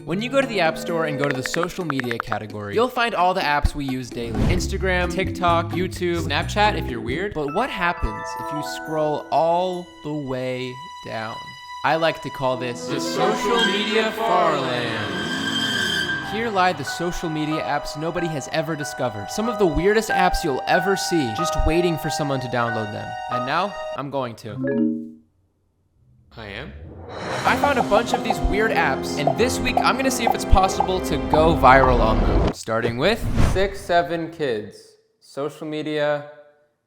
When you go to the App Store and go to the social media category, you'll find all the apps we use daily. Instagram, TikTok, YouTube, Snapchat if you're weird. But what happens if you scroll all the way down? I like to call this the social media farland. Here lie the social media apps nobody has ever discovered. Some of the weirdest apps you'll ever see, just waiting for someone to download them. And now, I'm going to. I am? I found a bunch of these weird apps, and this week I'm gonna see if it's possible to go viral on them. Starting with SixSeven Kids. Social media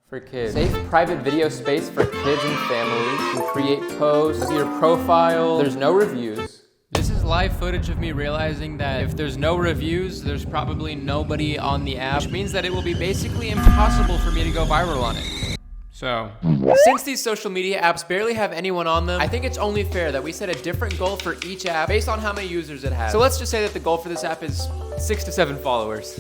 for kids. Safe private video space for kids and families. You can create posts, see your profile. There's no reviews. This is live footage of me realizing that if there's no reviews, there's probably nobody on the app, which means that it will be basically impossible for me to go viral on it. So, since these social media apps barely have anyone on them, I think it's only fair that we set a different goal for each app based on how many users it has. So let's just say that the goal for this app is 6 to 7 followers.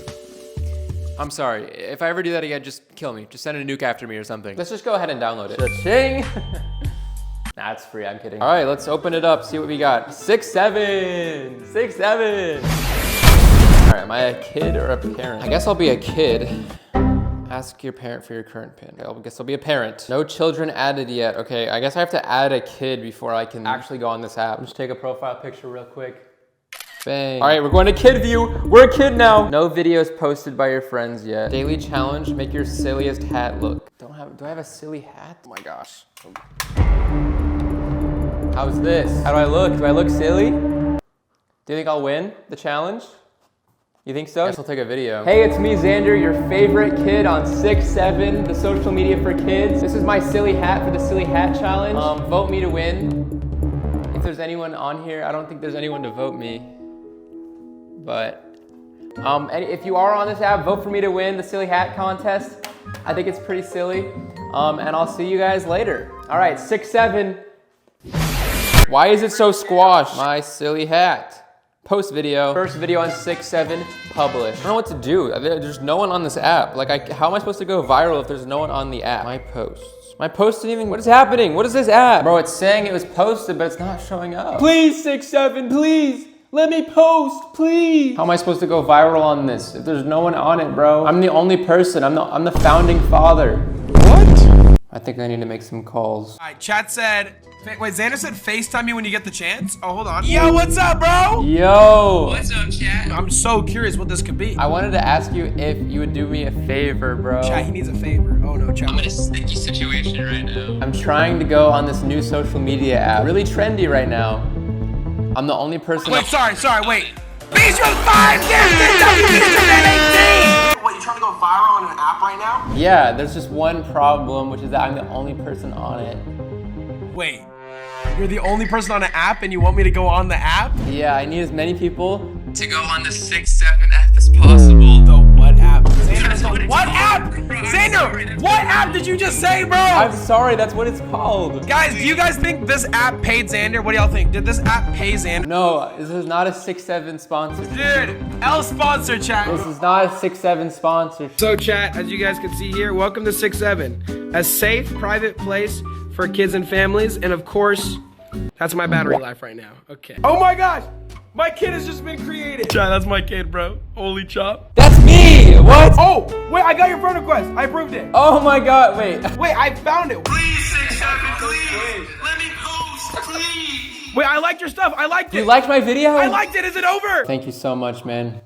I'm sorry, if I ever do that again, just kill me. Just send a nuke after me or something. Let's just go ahead and download it. Cha-ching! Nah, it's free, I'm kidding. All right, let's open it up, see what we got. SixSeven! SixSeven! All right, am I a kid or a parent? I guess I'll be a kid. Ask your parent for your current PIN. Okay, I guess I'll be a parent. No children added yet. Okay, I guess I have to add a kid before I can actually go on this app. Just take a profile picture real quick. Bang. All right, we're going to kid view. We're a kid now. No videos posted by your friends yet. Daily challenge, make your silliest hat look. Do I have a silly hat? Oh my gosh. How's this? How do I look? Do I look silly? Do you think I'll win the challenge? You think so? I guess I'll take a video. Hey, it's me, Xander, your favorite kid on SixSeven, the social media for kids. This is my silly hat for the silly hat challenge. Vote me to win. If there's anyone on here, I don't think there's anyone to vote me. But, and if you are on this app, vote for me to win the silly hat contest. I think it's pretty silly. And I'll see you guys later. All right, SixSeven. Why is it so squashed? My silly hat. Post video. First video on SixSeven, publish. I don't know what to do. There's no one on this app. Like, how am I supposed to go viral if there's no one on the app? My posts. My post didn't even, what is happening? What is this app? Bro, it's saying it was posted, but it's not showing up. Please, SixSeven, please. Let me post, please. How am I supposed to go viral on this if there's no one on it, bro? I'm the only person. I'm the founding father. What? I think I need to make some calls. All right, chat said, wait, Xander said FaceTime me when you get the chance? Oh, hold on. Yo, what's up, bro? Yo. What's up, chat? I'm so curious what this could be. I wanted to ask you if you would do me a favor, bro. Chat, he needs a favor. Oh no, chat. I'm in a sticky situation right now. I'm trying to go on this new social media app. Really trendy right now. I'm the only person. Wait, sorry, wait. Beast with 5 gifted WB18! What, you trying to go viral on an app right now? Yeah, there's just one problem, which is that I'm the only person on it. Wait, you're the only person on an app and you want me to go on the app? Yeah, I need as many people. To go on the 6-7 app as possible. The what app? Xander, what app? Xander, what app did you just say, bro? I'm sorry, that's what it's called. Guys, do you guys think this app paid Xander? What do y'all think? Did this app pay Xander? No, this is not a 6-7 sponsor. Dude, L sponsor, chat. This is not a 6-7 sponsor. So chat, as you guys can see here, welcome to SixSeven, a safe, private place for kids and families. And of course, that's my battery life right now. Okay. Oh my gosh, my kid has just been created. Chat, that's my kid, bro. Holy chop. That's me, what? Oh, wait, I got your friend request. I approved it. Oh my God, wait. Wait, I found it. Please, 6-7, please. Let me post, please. Wait, I liked your stuff. I liked it. You liked my video? I liked it. Is it over? Thank you so much, man.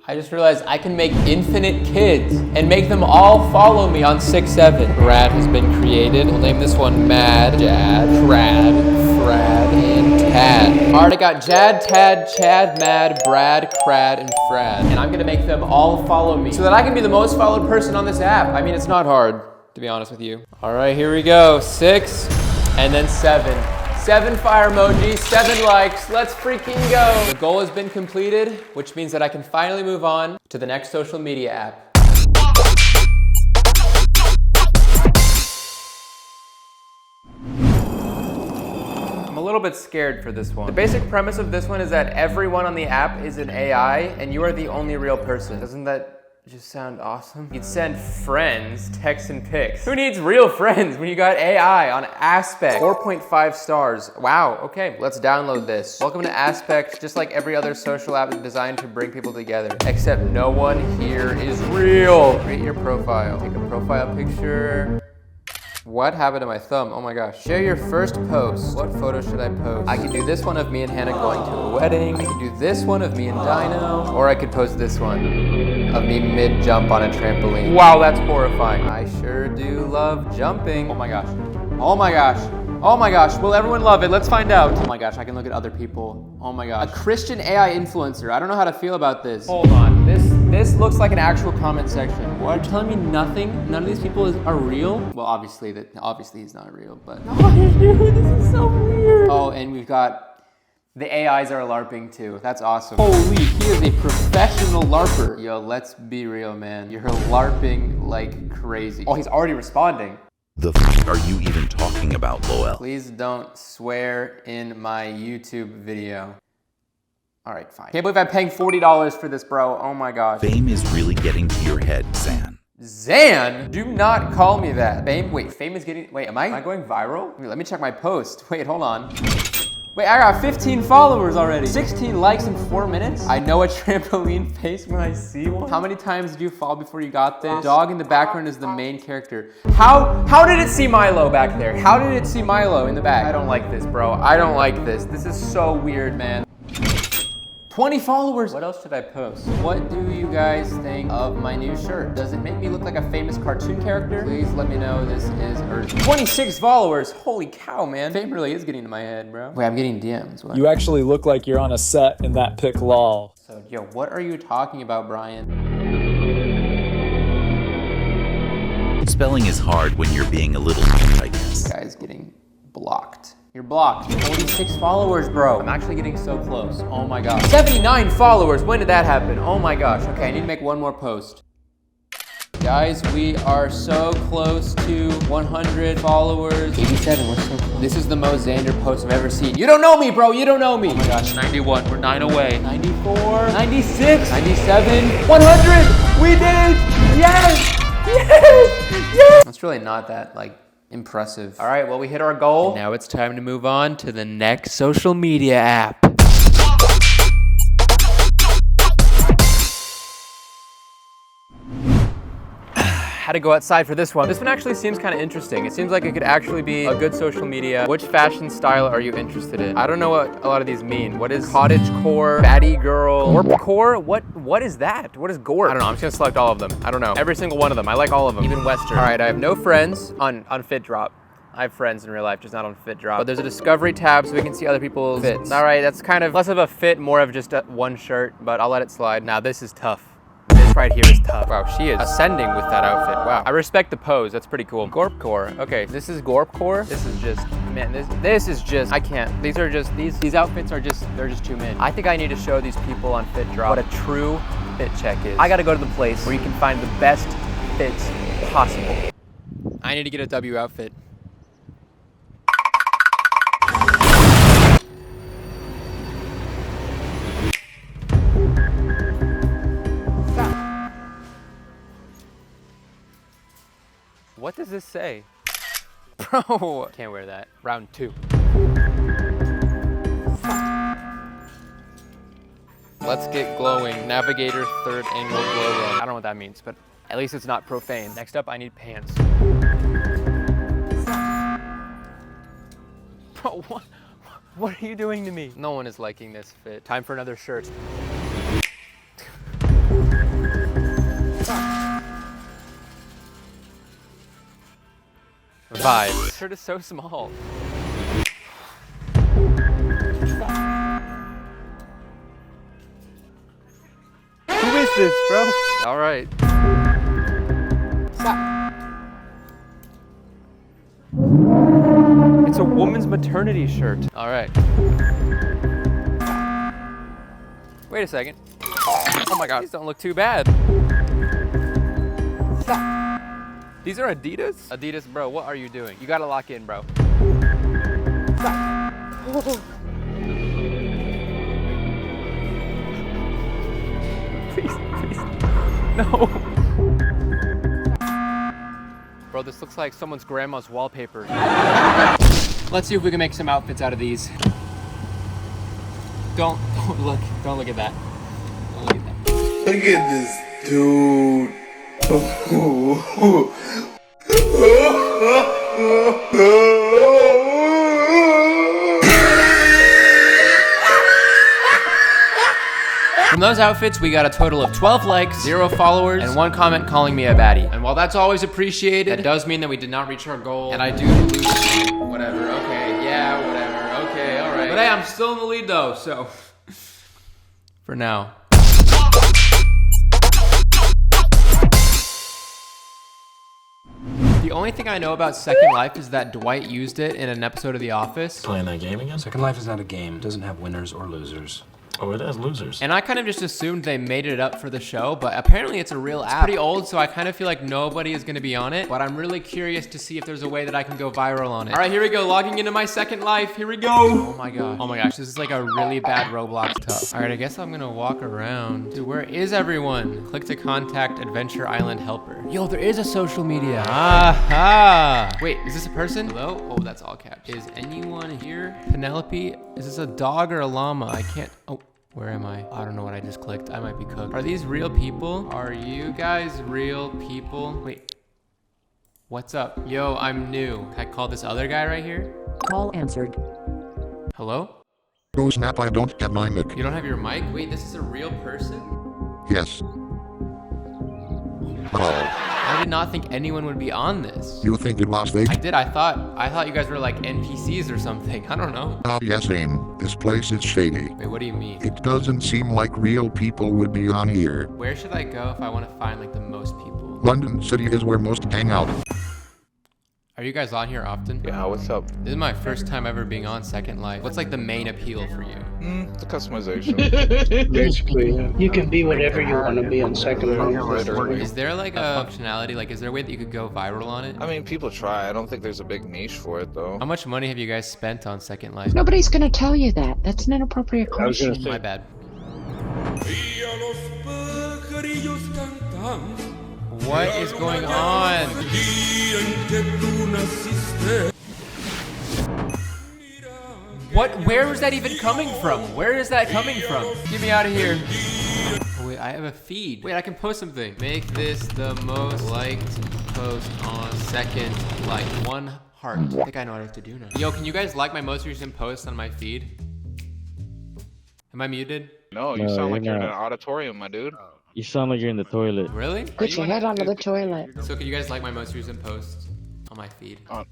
I just realized I can make infinite kids and make them all follow me on SixSeven. Brad has been created. We'll name this one Mad, Jad, Trad, Frad, and Tad. Alright, I got Jad, Tad, Chad, Mad, Brad, Crad, and Frad. And I'm gonna make them all follow me so that I can be the most followed person on this app. I mean, it's not hard, to be honest with you. Alright, here we go. 6, and then 7. 7 fire emojis, 7 likes, let's freaking go. The goal has been completed, which means that I can finally move on to the next social media app. I'm a little bit scared for this one. The basic premise of this one is that everyone on the app is an AI and you are the only real person. Doesn't that just sound awesome? You can send friends, text and pics. Who needs real friends when you got AI on Aspect? 4.5 stars. Wow, okay, let's download this. Welcome to Aspect, just like every other social app designed to bring people together. Except no one here is real. Create your profile. Take a profile picture. What happened to my thumb? Oh my gosh. Share your first post. What photo should I post? I could do this one of me and Hannah going to a wedding. I could do this one of me and Dino. Or I could post this one of me mid-jump on a trampoline. Wow, that's horrifying. I sure do love jumping. Oh my gosh. Oh my gosh. Oh my gosh, will everyone love it? Let's find out. Oh my gosh, I can look at other people. Oh my gosh. A Christian AI influencer. I don't know how to feel about this. Hold on, this looks like an actual comment section. What, you're telling me nothing? None of these people are real? Well, obviously he's not real, but. Oh, dude, this is so weird. Oh, and we've got, the AIs are LARPing too. That's awesome. Holy, he is a professional LARPer. Yo, let's be real, man. You're LARPing like crazy. Oh, he's already responding. The f are you even talking about, Lowell? Please don't swear in my YouTube video. All right, fine. Can't believe I'm paying $40 for this, bro. Oh my gosh. Fame is really getting to your head, Zan. Zan? Do not call me that. Fame is getting, am I going viral? Wait, let me check my post. Wait, hold on. Wait, I got 15 followers already. 16 likes in 4 minutes. I know a trampoline face when I see one. How many times did you fall before you got this? Dog in the background is the main character. How did it see Milo back there? How did it see Milo in the back? I don't like this, bro. I don't like this. This is so weird, man. 20 followers. What else should I post? What do you guys think of my new shirt? Does it make me look like a famous cartoon character? Please let me know. This is urgent. 26 followers. Holy cow, man. Fame really is getting to my head, bro. Wait, I'm getting DMs. What? You actually look like you're on a set in that pic, lol. So, yo, what are you talking about, Brian? Spelling is hard when you're being a little, I guess. This guy's getting blocked. You're blocked. 46 followers, bro. I'm actually getting so close. Oh my gosh. 79 followers. When did that happen? Oh my gosh. Okay, I need to make one more post. Guys, we are so close to 100 followers. 87, we're so close. This is the most Xander post I've ever seen. You don't know me, bro. You don't know me. Oh my gosh, 91. We're 9 away. 94, 96, 97, 100. We did it. Yes. Yes. Yes. That's really not that, impressive. All right, well, we hit our goal. And now it's time to move on to the next social media app. Had to go outside for this one. This one actually seems kind of interesting. It seems like it could actually be a good social media. Which fashion style are you interested in? I don't know what a lot of these mean. What is cottagecore, baddie girl, gorpcore? What is that? What is gorp? I don't know, I'm just gonna select all of them. I don't know. Every single one of them. I like all of them, even Western. All right, I have no friends on FitDrop. I have friends in real life, just not on FitDrop. But there's a discovery tab so we can see other people's fits. All right, that's kind of less of a fit, more of just one shirt, but I'll let it slide. Now this is tough. This right here is tough. Wow, she is ascending with that outfit. Wow, I respect the pose. That's pretty cool. Gorpcore. Okay, this is Gorpcore. This is just, man, this is just, I can't. These are just, these outfits are just, they're just too many. I think I need to show these people on FitDrop what a true fit check is. I gotta go to the place where you can find the best fits possible. I need to get a W outfit. What does this say? Bro, can't wear that. Round 2. Let's get glowing. Navigator third angle glow run. I don't know what that means, but at least it's not profane. Next up, I need pants. Bro, what are you doing to me? No one is liking this fit. Time for another shirt. Vibe. This shirt is so small. Who is this, bro? All right. It's a woman's maternity shirt. All right. Wait a second. Oh my God, these don't look too bad. These are Adidas? Adidas, bro, what are you doing? You gotta lock in, bro. Please, please. No. Bro, this looks like someone's grandma's wallpaper. Let's see if we can make some outfits out of these. Don't look at that. Don't look at that. Look at this dude. From those outfits, we got a total of 12 likes, 0 followers, and 1 comment calling me a baddie. And while that's always appreciated, that does mean that we did not reach our goal, and I do lose. Whatever, okay, yeah, whatever, okay, all right. But hey, I'm still in the lead though, so for now. The only thing I know about Second Life is that Dwight used it in an episode of The Office. Playing that game again? Second Life is not a game. It doesn't have winners or losers. Oh, it has losers. And I kind of just assumed they made it up for the show, but apparently it's a real app. It's pretty old, so I kind of feel like nobody is gonna be on it, but I'm really curious to see if there's a way that I can go viral on it. All right, here we go, logging into my Second Life, here we go. Oh my gosh, this is like a really bad Roblox tough. All right, I guess I'm gonna walk around. Dude, where is everyone? Click to contact Adventure Island Helper. Yo, there is a social media. Aha! Wait, is this a person? Hello? Oh, that's all caps. Is anyone here? Penelope? Is this a dog or a llama? I can't, oh. Where am I? I don't know what I just clicked. I might be cooked. Are these real people? Are you guys real people? Wait. What's up? Yo, I'm new. Can I call this other guy right here? Call answered. Hello? Oh snap, I don't have my mic. You don't have your mic? Wait, this is a real person? Yes. Oh, I did not think anyone would be on this. you think it was I fake? did. I thought you guys were like NPCs or something. I don't know. Yes, aim. This place is shady. Wait, what do you mean? It doesn't seem like real people would be on here. Where should I go if I want to find like the most people? London City is where most hang out. Are you guys on here often? Yeah, what's up? This is my first time ever being on Second Life. What's like the main appeal for you? The customization. Basically, you can be whatever you want to be on Second Life. Literally. Is there like a functionality, like is there a way that you could go viral on it? I mean, people try. I don't think there's a big niche for it, though. How much money have you guys spent on Second Life? Nobody's gonna tell you that. That's an inappropriate question. My bad. What is going on? What? Where is that even coming from? Where is that coming from? Get me out of here. Oh, wait, I have a feed. Wait, I can post something. Make this the most liked post on Second Life. 1 heart. I think I know what I have to do now. Yo, can you guys like my most recent post on my feed? Am I muted? No, you sound like you're in an auditorium, my dude. You sound like you're in the toilet. Really? Put your head onto the toilet. So can you guys like my most recent post on my feed? On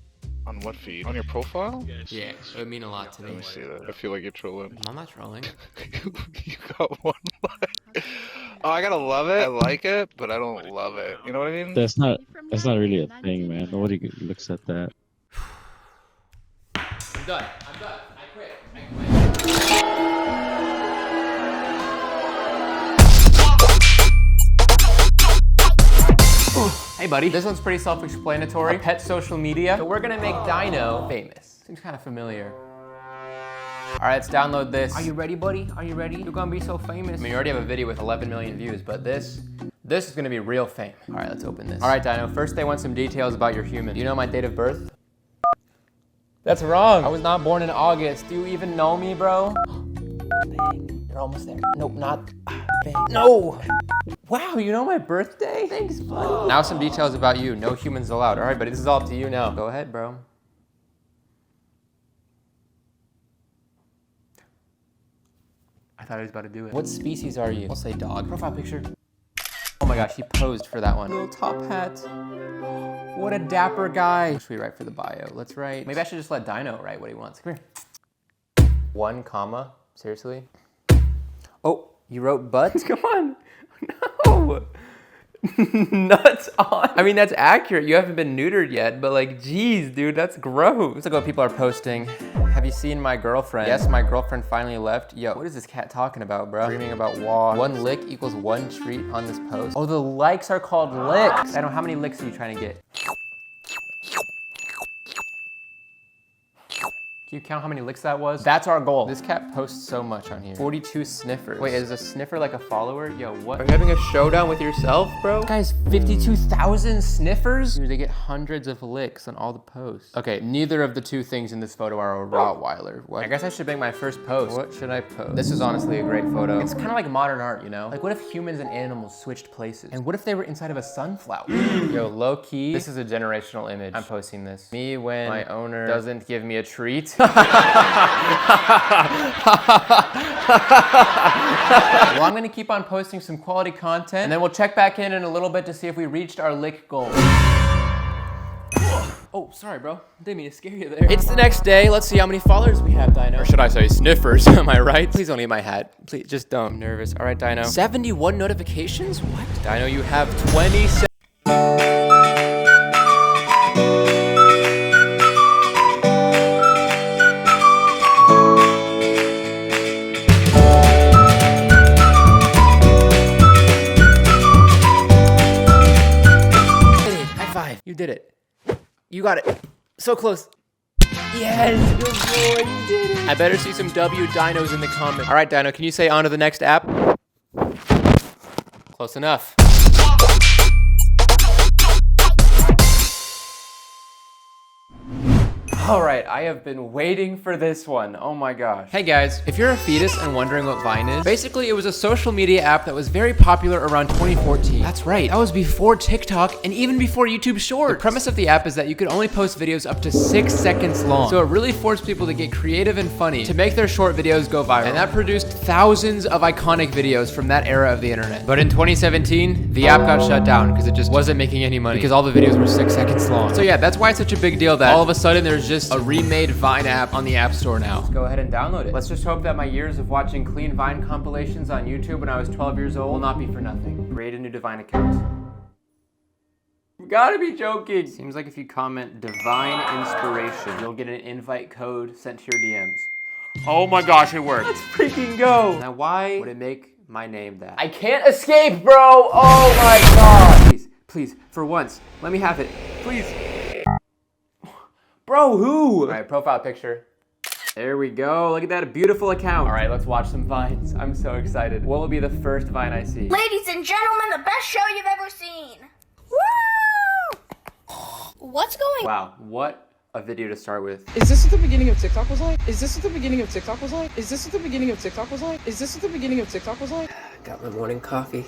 what feed? On your profile? Yeah, it would mean a lot to me. Let me see that. I feel like you're trolling. I'm not trolling. You got 1 like. Oh, I gotta love it. I like it, but I don't love it. You know what I mean? That's not really a thing, man. Nobody looks at that. I'm done. I quit. Hey buddy, this one's pretty self-explanatory. Pet social media. So we're gonna make Dino famous. Seems kind of familiar. All right, let's download this. Are you ready, buddy? Are you ready? You're gonna be so famous. I mean, you already have a video with 11 million views, but this is gonna be real fame. All right, let's open this. All right, Dino, first they want some details about your human. Do you know my date of birth? That's wrong. I was not born in August. Do you even know me, bro? Bang. You're almost there. Nope, not. Bang. No! Wow, you know my birthday? Thanks, buddy. Now some details about you. No humans allowed. All right, buddy, this is all up to you now. Go ahead, bro. I thought I was about to do it. What species are you? I'll say dog. Profile picture. Oh my gosh, he posed for that one. Little top hat. What a dapper guy. What should we write for the bio? Let's write, maybe I should just let Dino write what he wants. Come here. 1 comma, seriously? Oh, you wrote butt? Come on. No. Nuts on. I mean, that's accurate. You haven't been neutered yet, but like, geez, dude, that's gross. Let's look at what people are posting. Have you seen my girlfriend? Yes, my girlfriend finally left. Yo, what is this cat talking about, bro? Dreaming about wah. 1 lick equals 1 treat on this post. Oh, the likes are called licks. I don't know, how many licks are you trying to get? Can you count how many licks that was? That's our goal. This cat posts so much on here. 42 sniffers. Wait, is a sniffer like a follower? Yo, what? Are you having a showdown with yourself, bro? Guys, 52,000 sniffers? Dude, they get hundreds of licks on all the posts. Okay, neither of the two things in this photo are a Rottweiler. What? I guess I should make my first post. What should I post? This is honestly a great photo. It's kind of like modern art, you know? Like, what if humans and animals switched places? And what if they were inside of a sunflower? Yo, low key, this is a generational image. I'm posting this. Me when my owner doesn't give me a treat. Well, I'm gonna keep on posting some quality content, and then we'll check back in a little bit to see if we reached our lick goal. Oh, sorry, bro. Didn't mean to scare you there. It's the next day. Let's see how many followers we have, Dino. Or should I say sniffers? Am I right? Please don't eat my hat. Please, just don't. I'm nervous. All right, Dino. 71 notifications? What? Dino, you have 27. You did it. You got it. So close. Yes, good boy, you did it. I better see some W dinos in the comments. All right, Dino, can you say on to the next app? Close enough. All right, I have been waiting for this one. Oh my gosh. Hey guys, if you're a fetus and wondering what Vine is, basically it was a social media app that was very popular around 2014. That's right, that was before TikTok and even before YouTube Shorts. The premise of the app is that you could only post videos up to 6 seconds long. So it really forced people to get creative and funny to make their short videos go viral. And that produced thousands of iconic videos from that era of the internet. But in 2017, the app got shut down because it just wasn't making any money because all the videos were 6 seconds long. So yeah, that's why it's such a big deal that all of a sudden there's just a remade Vine app on the App Store now. Let's go ahead and download it. Let's just hope that my years of watching clean Vine compilations on YouTube when I was 12 years old will not be for nothing. Create a new Divine account. You gotta be joking. Seems like if you comment Divine Inspiration, you'll get an invite code sent to your DMs. Oh my gosh, it worked. Let's freaking go. Now why would it make my name that? I can't escape, bro. Oh my god. Please, please, for once, let me have it. Please. Bro, who? All right, profile picture. There we go. Look at that, a beautiful account. All right, let's watch some Vines. I'm so excited. What will be the first Vine I see? Ladies and gentlemen, the best show you've ever seen. Woo! What's going on? Wow, what a video to start with. Is this what the beginning of TikTok was like? Is this what the beginning of TikTok was like? Is this what the beginning of TikTok was like? Is this what the beginning of TikTok was like? Got my morning coffee.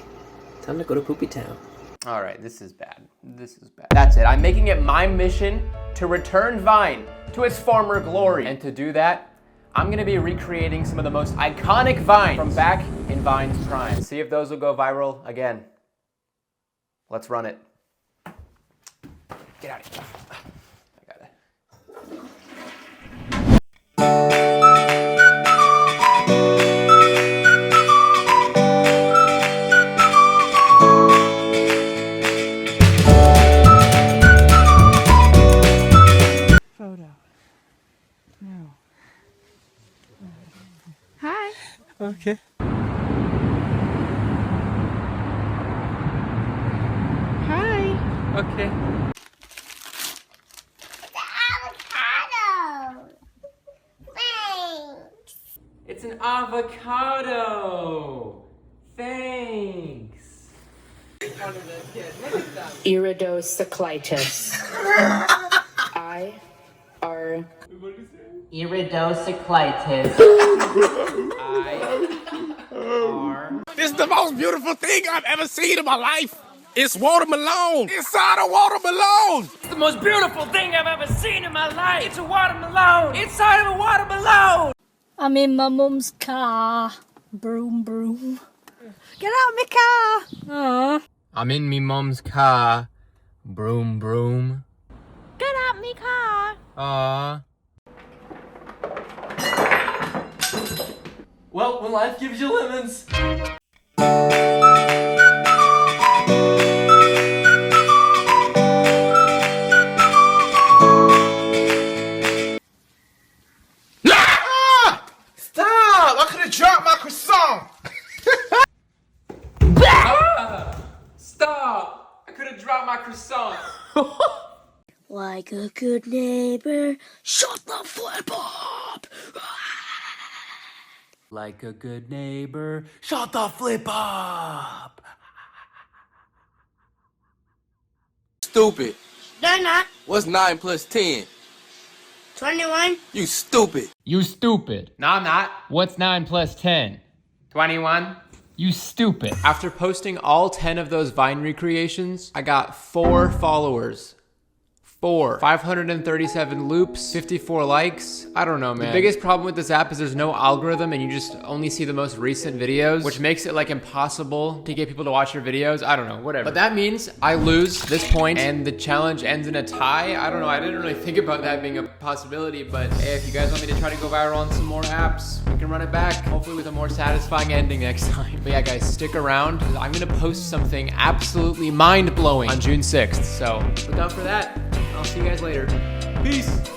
Time to go to Poopy Town. All right, this is bad. This is bad. That's it. I'm making it my mission to return Vine to its former glory. And to do that, I'm gonna be recreating some of the most iconic Vines from back in Vine's prime. See if those will go viral again. Let's run it. Get out of here. I got it. Hi. Okay. Hi. Okay. Avocado. Thanks. It's an avocado. Thanks. Iridocyclitis. Iridocyclitis. This is the most beautiful thing I've ever seen in my life. It's watermelon. Inside a watermelon. It's the most beautiful thing I've ever seen in my life. It's a watermelon. Inside of a watermelon. I'm in my mum's car. Broom, broom. Get out of my car. Aww. I'm in me mom's car. Broom, broom. Get out my car. Aww. Well, when life gives you lemons. Stop! I could have dropped my croissant. Stop! I could have dropped my croissant. Like a good neighbor, shut the flip up! Like a good neighbor, shut the flip up! Stupid. They're not. What's 9 plus 10? 21. You stupid. You stupid. No, I'm not. What's 9 plus 10? 21. You stupid. After posting all 10 of those Vine recreations, I got 4 followers. 537 loops, 54 likes. I don't know, man. The biggest problem with this app is there's no algorithm and you just only see the most recent videos, which makes it like impossible to get people to watch your videos. I don't know, whatever. But that means I lose this point and the challenge ends in a tie. I don't know, I didn't really think about that being a possibility, but hey, if you guys want me to try to go viral on some more apps, we can run it back, hopefully with a more satisfying ending next time. But yeah, guys, stick around. I'm gonna post something absolutely mind-blowing on June 6th, so look out for that. I'll see you guys later. Peace.